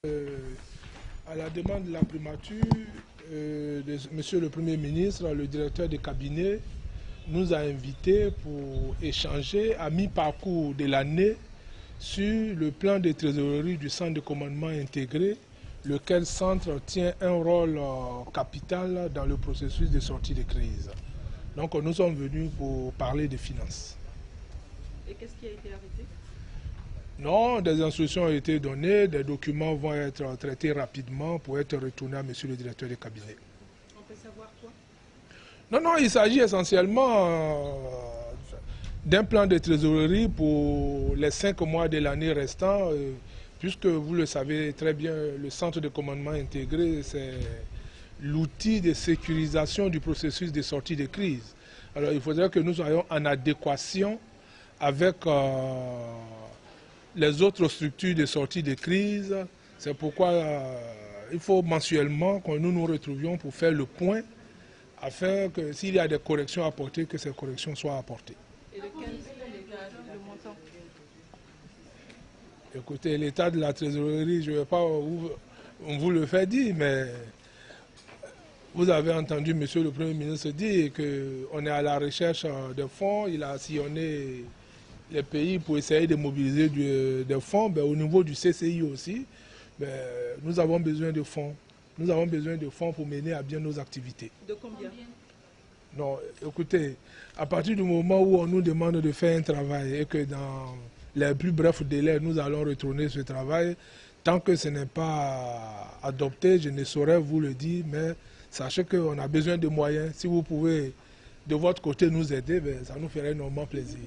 À la demande de la primature, Monsieur le Premier ministre, le directeur de cabinet, nous a invités pour échanger à mi-parcours de l'année sur le plan de trésorerie du centre de commandement intégré, lequel centre tient un rôle capital dans le processus de sortie de crise. Donc nous sommes venus pour parler des finances. Et qu'est-ce qui a été arrêté? Non, des instructions ont été données, des documents vont être traités rapidement pour être retournés à monsieur le directeur de cabinet. On peut savoir quoi? Non, il s'agit essentiellement d'un plan de trésorerie pour les 5 mois de l'année restant, puisque vous le savez très bien, le centre de commandement intégré, c'est l'outil de sécurisation du processus de sortie de crise. Alors il faudrait que nous soyons en adéquation avec les autres structures de sortie de crise. C'est pourquoi il faut mensuellement que nous nous retrouvions pour faire le point afin que s'il y a des corrections à apporter, que ces corrections soient apportées. Et le montant? Écoutez, l'état de la trésorerie, je ne vais pas vous le faire dire, mais vous avez entendu monsieur le Premier ministre dire qu'on est à la recherche de fonds. Il a sillonné les pays pour essayer de mobiliser des fonds. Au niveau du CCI aussi, nous avons besoin de fonds. Nous avons besoin de fonds pour mener à bien nos activités. De combien? Non, écoutez, à partir du moment où on nous demande de faire un travail et que dans les plus brefs délais, nous allons retourner ce travail, tant que ce n'est pas adopté, je ne saurais vous le dire, mais sachez qu'on a besoin de moyens. Si vous pouvez de votre côté nous aider, ça nous ferait énormément plaisir.